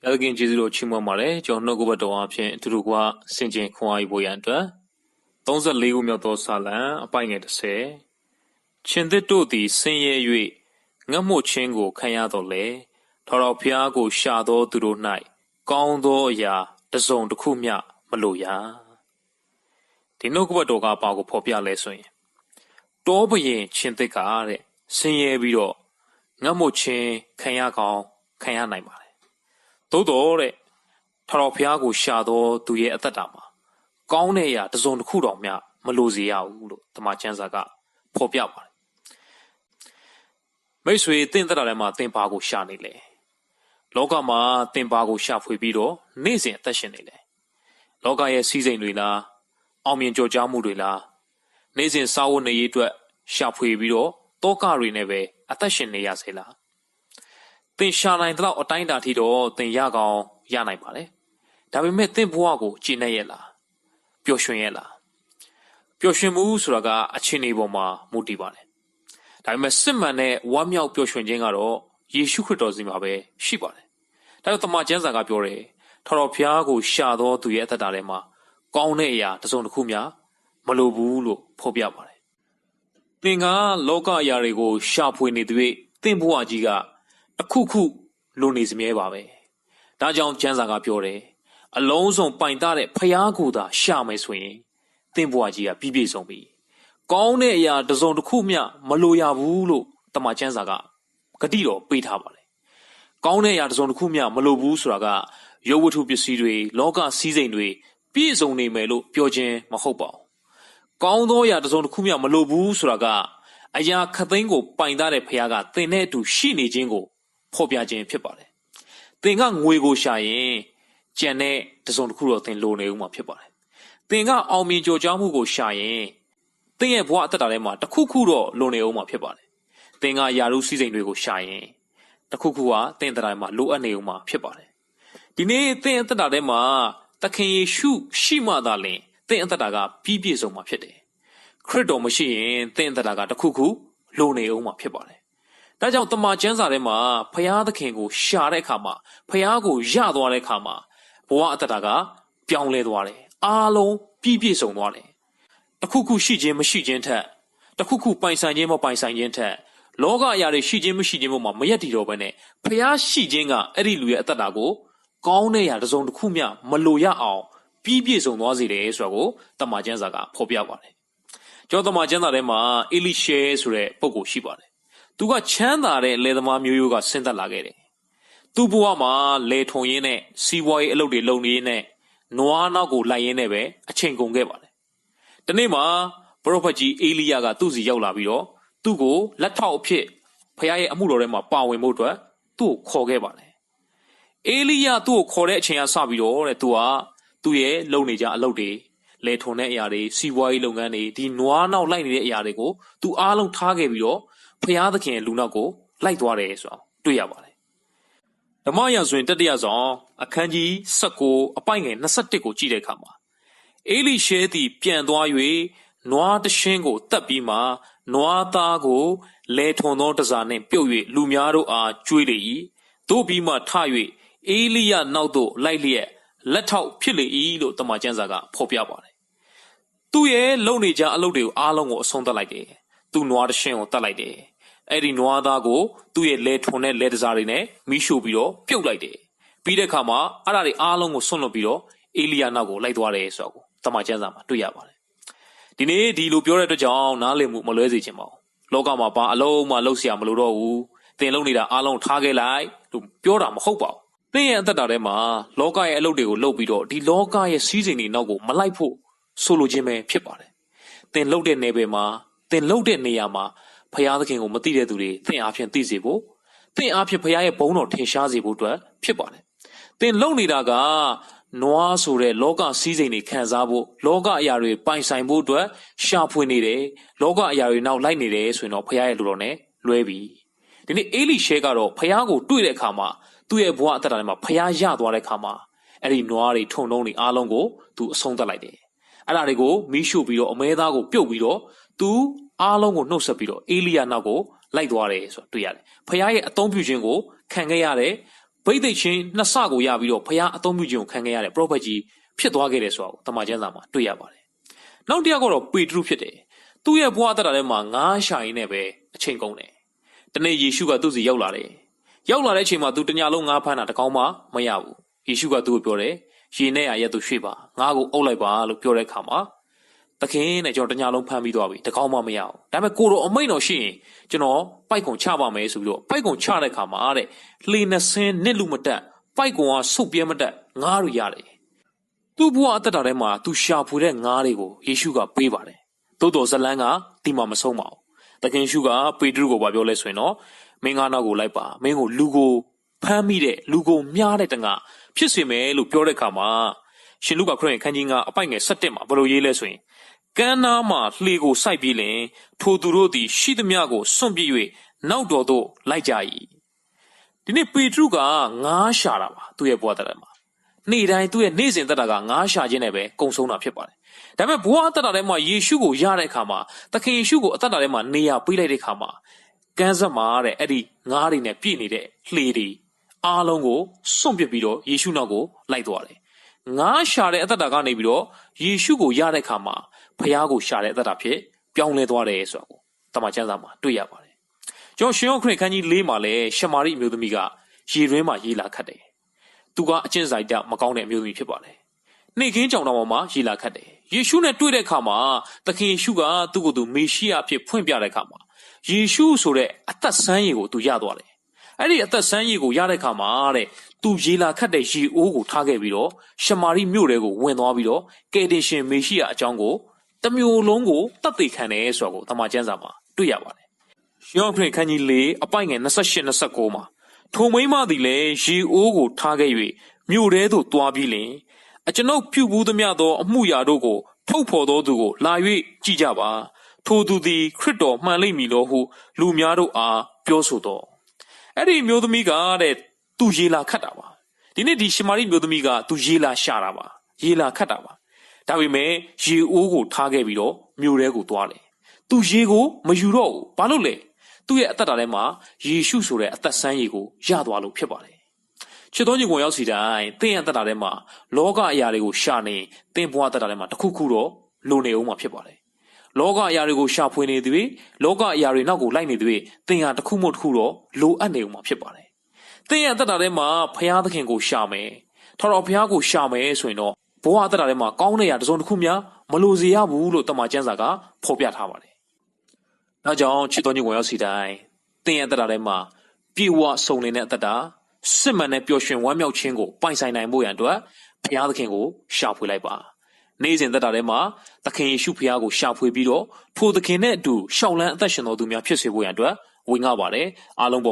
ဘုရားသခင်ကျေးဇူးတော်ချီးမွမ်းပါတယ်ကျွန်တော်နှုတ်ကပတ်တော်အဖြစ်အတူတူကဆင်ခြင်ခွန်အားယူဖို့ရန်အတွက်34ခုမြောက်သောစာလံအပိုင်ငယ်30ရှင်သစ်တို့သည်ဆင်းရဲ၍ငတ်မှုချင်းကိုခံရတော်လေထော်တော်ဘုရားကိုရှာသောသူတို့၌ကောင်းသောအရာတစ်စုံတစ်ခုမျှမလိုရဒီနှုတ်ကပတ်တော်ကဘာကိုဖော်ပြလဲဆိုရင်တောဘရင်ရှင်သစ်ကတဲ့ဆင်းရဲပြီးတော့ငတ်မှုချင်းခံရကောင်းခံရနိုင်ပါတယ်သို့တော်တဲ့ထာဝရဘုရားကိုရှာတော်သူရဲ့အသက်တာမှာကောင်းတဲ့အရာတစ်စုံတစ်ခုတောင်မျှမလိုစေရဘူးလို့တမန်ကျမ်းစာကဖော်ပြပါတယ်မိတ်ဆွေသင်သက်တာထဲမှာသင်ဘာကိုရှာနေလဲလောကမှာသင်ဘာကိုရှာဖွေပြီးတော့နေ့စဉ်အသက်ရှင်နေလဲလောကရဲ့စီးစိမ်တွေလားအောင်မြင်ကြော်ကြားမှုတွေလားနေ့စဉ်စားဝတ်နေရေးအတွက်ရှာဖွေပြီးတော့တောကတွေနဲ့ပဲအသက်ရှင်နေရစေလားသင်ရှာနိုင်တဲ့လောက်အတိုင်းအတာထိတော့သင်ရကောင်းရနိုင်ပါလေဒါပေမဲ့သင်ဘဝကိုကြည်နေရဲ့လားပျော်ရွှင်ရဲ့လားပျော်ရွှင်မှုဆိုတာကအခြေအနေပေါ်မှာမူတည်ပါတယ်ဒါပေမဲ့စစ်မှန်တဲ့ဝမ်းမြောက်ပျော်ရွှင်ခြင်းကတော့ယေရှုခရစ်တော်စီမှာပဲရှိပါတယ်ဒါကြောင့်တမန်ကျမ်းစာကပြောတယ်ထာဝရဘုရားကိုရှာတော်သူရဲ့အသက်တာထဲမှာကောင်းတဲ့အရာတစ်စုံတစ်ခုများမလိုဘူးလို့ဖော်ပြပါတယ်သင်ကလောကအရာတွေကိုရှာဖွေနေသည်သင်ဘဝကြီးကတစ်ခုခုလိုနေစမြဲပါပဲဒါကြောင့်ကျမ်းစာကပြောတယ်အလုံးစုံပိုင်တဲ့ဖျားကိုသာရှာမယ်ဆိုရင်သင်ဘဝကြီးကပြည့်ပြည့်စုံပြီကောင်းတဲ့အရာတစ်စုံတစ်ခုမျှမလိုရဘူးလို့တမန်ကျမ်းစာကဂတိတော်ပေးထားပါတယ်ကောင်းတဲ့အရာတစ်စုံတစ်ခုမျှမလိုဘူးဆိုတာကရုပ်ဝတ္ထုပစ္စည်းတွေလောကစည်းစိမ်တွေပြည့်စုံနေမယ်လို့ပြောခြင်းမဟုတ်ပါဘူးကောင်းသောအရာတစ်စုံတစ်ခုမျှမလိုဘူးဆိုတာကအရာခသိန်းကိုပိုင်တဲ့ဖျားကသင်နဲ့အတူရှိနေခြင်းကိုဖော်ပြခြင်းဖြစ်ပါတယ်သင်ကငွေကိုရှာရင်ကြံတဲ့တစ်စုံတစ်ခုတော့သင်လိုနေဦးမှာဖြစ်ပါတယ်သင်ကအောင်မြင်ကြော်ကြားမှုကိုရှာရင်သင်ရဲ့ဘဝအသက်တာထဲမှာတစ်ခုခုတော့လိုနေဦးမှာဖြစ်ပါတယ်သင်ကယာရုစည်းစိမ်တွေကိုရှာရင်တစ်ခုခုကသင်တရားမှာလိုအပ်နေဦးမှာဖြစ်ပါတယ်ဒီနေ့သင်အသက်တာထဲမှာသခင်ယေရှုရှိမှသာလျှင်သင်အသက်တာကပြည့်ပြည့်စုံမှာဖြစ်တယ်ခရစ်တော်မရှိရင်သင်အသက်တာကတစ်ခုခုလိုနေဦးမှာဖြစ်ပါတယ်ဒါကြောင့်တမန်ကျမ်းစာထဲမှာဖျားသခင်ကိုရှာတဲ့အခါမှာဖျားကိုရသွားတဲ့အခါမှာဘဝအတ္တကပြောင်းလဲသွားတယ်အားလုံးပြည့်ပြည့်စုံသွားတယ်တခုခုရှိခြင်းမရှိခြင်းထက်တခုခုပိုင်ဆိုင်ခြင်းမပိုင်ဆိုင်ခြင်းထက်လောကအရာတွေရှိခြင်းမရှိခြင်းပေါ်မှာမရက်တည်တော့ဘဲနဲ့ဖျားရှိခြင်းကအဲ့ဒီလူရဲ့အတ္တကိုကောင်းတဲ့အရာတစ်စုံတစ်ခုမျှမလိုရအောင်ပြည့်ပြည့်စုံသွားစေတယ်ဆိုတာကိုတမန်ကျမ်းစာကဖော်ပြပါတယ်ကျောင်းတမန်ကျမ်းစာထဲမှာအေလိရှဲဆိုတဲ့ပုဂ္ဂိုလ်ရှိပါတယ်သူကချမ်းသာတဲ့လယ်သမားမျိုးရိုးကဆင်းသက်လာခဲ့တယ်။သူ့ဘဝမှာလယ်ထုံရင်းနဲ့စီးပွားရေးအလုပ်တွေလုပ်နေရင်းနဲ့နွားနောက်ကိုလိုက်ရင်းနဲ့ပဲအချိန်ကုန်ခဲ့ပါတယ်။ဒီနေ့မှာပရောဖက်ကြီးအေလိယကသူ့စီရောက်လာပြီးတော့သူ့ကိုလက်ထောက်အဖြစ်ဖခင်ရဲ့အမှုတော်ထဲမှာပါဝင်ဖို့အတွက်သူ့ကိုခေါ်ခဲ့ပါတယ်။အေလိယသူ့ကိုခေါ်တဲ့အချိန်ကစပြီးတော့တဲ့သူကသူ့ရဲ့လုပ်နေကြအလုပ်တွေလယ်ထုံတဲ့အရာတွေစီးပွားရေးလုပ်ငန်းတွေဒီနွားနောက်လိုက်နေတဲ့အရာတွေကိုသူအားလုံးထားခဲ့ပြီးတော့ဖျားသခင်လူနောက်ကိုလိုက်သွားတယ်ဆိုတာတွေ့ရပါတယ်ဓမ္မရာဇဝင်တတိယဆောင်အခန်းကြီး19အပိုင်ငယ်21ကိုကြည့်တဲ့အခါမှာအေလိရှဲသည်ပြန်သွား၍နွားတရှင်းကိုတက်ပြီးမှနွားသားကိုလဲထွန်သောတစားနှင့်ပြုတ်၍လူများတို့အားကျွေးလေ၏တို့ပြီးမှထ၍အေလိယနောက်သို့လိုက်လျက်လက်ထောက်ဖြစ်လေ၏လို့တမန်ကျမ်းစာကဖော်ပြပါတယ်သူ့ရဲ့လုံနေကြအလုပ်တွေကိုအားလုံးကိုအဆုံးသတ်လိုက်တယ်သူ့နွားတရှင်းကိုတတ်လိုက်တယ်အဲ့ဒီနွားသားကိုသူ့ရဲ့လဲထွန်တဲ့လဲတစားတွေနဲ့မိရှို့ပြီးတော့ပြုတ်လိုက်တယ်ပြီးတဲ့အခါမှာအဲ့ဒါတွေအားလုံးကိုဆွန့်လွတ်ပြီးတော့အေလိယနောက်ကိုလိုက်သွားတယ်ဆိုတော့တမန်ကျမ်းစာမှာတွေ့ရပါတယ်ဒီနေ့ဒီလိုပြောတဲ့အတွက်ကြောင့်နားလည်မှုမလွဲစေချင်ပါဘူးလောကမှာဘာအလုံးမှလုပ်เสียမလို့တော့ဘူးသင်လုပ်နေတာအားလုံးထားခဲ့လိုက်လို့ပြောတာမဟုတ်ပါဘူးသင်ရဲ့အသက်တာထဲမှာလောကရဲ့အလုပ်တွေကိုလုပ်ပြီးတော့ဒီလောကရဲ့စီးစိမ်တွေနောက်ကိုမလိုက်ဖို့ဆိုလိုခြင်းပဲဖြစ်ပါတယ်သင်လုပ်တဲ့နယ်ပယ်မှာသင်လုပ်တဲ့နေရာမှာဖျားသခင်ကိုမသိတဲ့သူတွေသင်အားဖြင့်သိစေဖို့သင်အားဖြင့်ဖျားရဲ့ဘုန်းတော်ထင်ရှားစေဖို့အတွက်ဖြစ်ပါတယ်သင်လုပ်နေတာကနွားဆိုတဲ့လောကစည်းစိမ်တွေခံစားဖို့လောကအရာတွေပိုင်ဆိုင်ဖို့အတွက်ရှာဖွေနေတယ်လောကအရာတွေနောက်လိုက်နေတယ်ဆိုရင်တော့ဖျားရဲ့လူတော်နဲ့လွဲပြီဒီနေ့အေလိရှဲကတော့ဖျားကိုတွေ့တဲ့အခါမှာသူ့ရဲ့ဘဝအသက်တာထဲမှာဖျားရသွားတဲ့အခါမှာအဲ့ဒီနွားတွေထုံထုံတွေအားလုံးကိုသူအဆုံးသတ်လိုက်တယ်အဲ့ဒါတွေကိုမိရှုပြီးတော့အမဲသားကိုပြုတ်ပြီးတော့သူအားလုံးကိုနှုတ်ဆက်ပြီးတော့အေလိယနောက်ကိုလိုက်သွားတယ်ဆိုတော့တွေ့ရတယ်။ဖခင်ရဲ့အသုံးပြုခြင်းကိုခံခဲ့ရတယ် ဘိသိက်ချင်းနှစ်ဆကိုရပြီးတော့ဖျားအသုံးပြုခြင်းကိုခံခဲ့ရတဲ့ပရောဖက်ကြီးဖြစ်သွားခဲ့တယ်ဆိုတော့တမန်ကျမ်းစာမှာတွေ့ရပါတယ်။နောက်တစ်ယောက်ကတော့ပေတရုဖြစ်တယ်။သူ့ရဲ့ဘဝအသက်တာထဲမှာငါးရှာရင်းနဲ့ပဲအချိန်ကုန်တယ်။တနေ့ယေရှုကသူ့စီရောက်လာတယ်။ရောက်လာတဲ့အချိန်မှာသူတညလုံးငါးဖမ်းတာတကောင်းမှမရဘူး။ယေရှုကသူ့ကိုပြောတယ်။ရေနဲ့ရက်သူရွှေ့ပါငါ့ကိုအုပ်လိုက်ပါလို့ပြောတဲ့အခါမှာသခင်နဲ့ကျွန်တော်တညလုံးဖမ်းပြီးသွားပြီတကောင်းမှမရဘူး။ဒါပေမဲ့ကိုတော်အမိန့်တော်ရှိရင်ကျွန်တော်ပိုက်ကွန်ချပါမယ်ဆိုပြီးတော့ပိုက်ကွန်ချတဲ့အခါမှာတဲ့လှေနှစ်စင်းနစ်လူမတက်ပိုက်ကွန်ကဆုတ်ပြဲမတက်ငါးတွေရတယ်။သူ့ဘဝအသက်တာထဲမှာသူရှာဖွေတဲ့ငါးတွေကိုယေရှုကပေးပါတယ်။သို့တော်ဇလန်းကဒီမှာမဆုံးပါဘူး။သခင်ယေရှုကပေတရုကိုပြောလဲဆိုရင်တော့မင်းငါးနောက်ကိုလိုက်ပါမင်းကိုလူကိုဖမ်းမိတဲ့လူကိုမြားတဲ့တငါဖြစ်စေမယ်လို့ပြောတဲ့အခါမှာရှင်လုကာခရစ်ယာန်ခန်းကြီးကအပိုက်ငယ်7မှာဘယ်လိုရေးလဲဆိုရင်ကမ်းနားမှာလှေကိုစိုက်ပြီးလင်ထိုသူတို့သည်ရှိသမျှကိုစွန့်ပစ်၍နောက်တော်သို့လိုက်ကြ၏ဒီနေ့ပေတရုကငါးရှာတာပါသူ့ရဲ့ဘဝတရမှာနေ့တိုင်းသူ့ရဲ့နေ့စဉ်သက်တာကငါးရှာခြင်းနဲ့ပဲကုံဆုံးတာဖြစ်ပါတယ်ဒါပေမဲ့ဘဝအသက်တာထဲမှာယေရှုကိုရတဲ့အခါမှာသခင်ယေရှုကိုအသက်တာထဲမှာနေရာပေးလိုက်တဲ့အခါမှာကမ်းစပ်မှာတဲ့အဲ့ဒီငါးတွေနဲ့ပြည့်နေတဲ့လှေတွေအားလုံးကိုစွန့်ပစ်ပြီးတော့ယေရှုနောက်ကိုလိုက်သွားတယ်ငါးရှာတဲ့အသက်တာကနေပြီးတော့ယေရှုကိုရတဲ့အခါမှာဖခင်ကိုရှာတဲ့အသက်တာဖြစ်ပြောင်းလဲသွားတယ်ဆိုတာကိုတမန်ကျမ်းစာမှာတွေ့ရပါတယ်ကျွန်တော်ရှင်ယောခရစ်ခန်းကြီး၄မှာလည်းရှမာရိအမျိုးသမီးကရေတွင်းမှာရေးလာခတ်တယ်သူကအကျင့်စာရိတ္တမကောင်းတဲ့အမျိုးသမီးဖြစ်ပါတယ်နေ့ခင်းကြောင်တော်မှာရေးလာခတ်တယ်ယေရှုနဲ့တွေ့တဲ့အခါမှာသခင်ယေရှုကသူ့ကိုယ်သူမေရှိယအဖြစ်ဖွင့်ပြတဲ့အခါမှာယေရှုဆိုတဲ့အသက်ဆန်းရည်ကိုသူရသွားတယ်အဲ့ဒီအသက်ဆန်းရည်ကိုရတဲ့အခါမှာတဲ့သူရေလာခတ်တဲ့ရေအိုးကိုထားခဲ့ပြီးတော့ရှမာရိမြို့တဲကိုဝင်သွားပြီးတော့ကယ်တင်ရှင်မေရှိယအကြောင်းကိုတမျိုးလုံးကိုတတ်သိခံတယ်ဆိုတာကိုတမန်ကျမ်းစာမှာတွေ့ရပါတယ်ရှင်ယောဟန်ခန်းကြီး၄အပိုင်ငယ်28-29မှာထိုမိန်းမသည်လည်းရေအိုးကိုထားခဲ့၍မြို့ထဲသို့သွားပြီးလင်အကျွန်ုပ်ပြုဘူးသမျှသောအမှုရာတို့ကိုထုတ်ဖော်သောသူကိုလာ၍ကြည့်ကြပါထိုသူသည်ခရစ်တော်မှန်လိမ့်မည်လို့ဟုလူများတို့အားပြောဆိုတော့အဲ့ဒီမျိုးသမီးကတဲ့သူရေလာခတ်တာပါဒီနေ့ဒီရှမာရိမျိုးသမီးကသူရေလာရှာတာပါရေလာခတ်တာပါဒါပေမဲ့ရေအိုးကိုထားခဲ့ပြီးတော့မြို့ထဲကိုသွားတယ်သူရေကိုမယူတော့ဘူးဘာလို့လဲသူ့ရဲ့အသက်တာထဲမှာယေရှုဆိုတဲ့အသက်ဆန်းရည်ကိုရသွားလို့ဖြစ်ပါတယ်ချစ်တော်ညီကိုရောက်စီတိုင်းသင်ရဲ့အသက်တာထဲမှာလောကအရာတွေကိုရှာနေသင်ဘဝအသက်တာထဲမှာတစ်ခုခုတော့လိုနေအောင်မှာဖြစ်ပါတယ်လောကအရာတွေကိုရှာဖွေနေသည်လောကအရာတွေနောက်ကိုလိုက်နေသည်သင်ဟာတစ်ခုမှတစ်ခုတော့လိုအပ်နေအောင်မှာဖြစ်ပါတယ်သင်ရဲ့အသက်တာထဲမှာဖခင်သခင်ကိုရှာမယ်ထော်တော်ဖခင်ကိုရှာမယ်ဆိုရင်တော့ဘဝအသက်တာထဲမှာကောင်းတဲ့ရာတစ်စုံတစ်ခုများမလိုစေရဘူးလို့တမန်ကျမ်းစာကဖော်ပြထားပါတယ်။ဒါကြောင့်ချစ်တော်ညီကိုရောက်စီတိုင်းသင်ရဲ့အသက်တာထဲမှာပြေဝစုံလင်တဲ့အသက်တာစစ်မှန်တဲ့ပျော်ရွှင်ဝမ်းမြောက်ခြင်းကိုပိုင်ဆိုင်နိုင်ဖို့ရန်အတွက်ဘုရားသခင်ကိုရှာဖွေလိုက်ပါ။နေ့စဉ်သက်တာထဲမှာသခင်ယေရှုဘုရားကိုရှာဖွေပြီးတော့ထိုသခင်နဲ့အတူရှောက်လန်းအသက်ရှင်တော်သူများဖြစ်စေဖို့ရန်အတွက်ဝင်ငှပါတယ်။အားလုံးပေါ်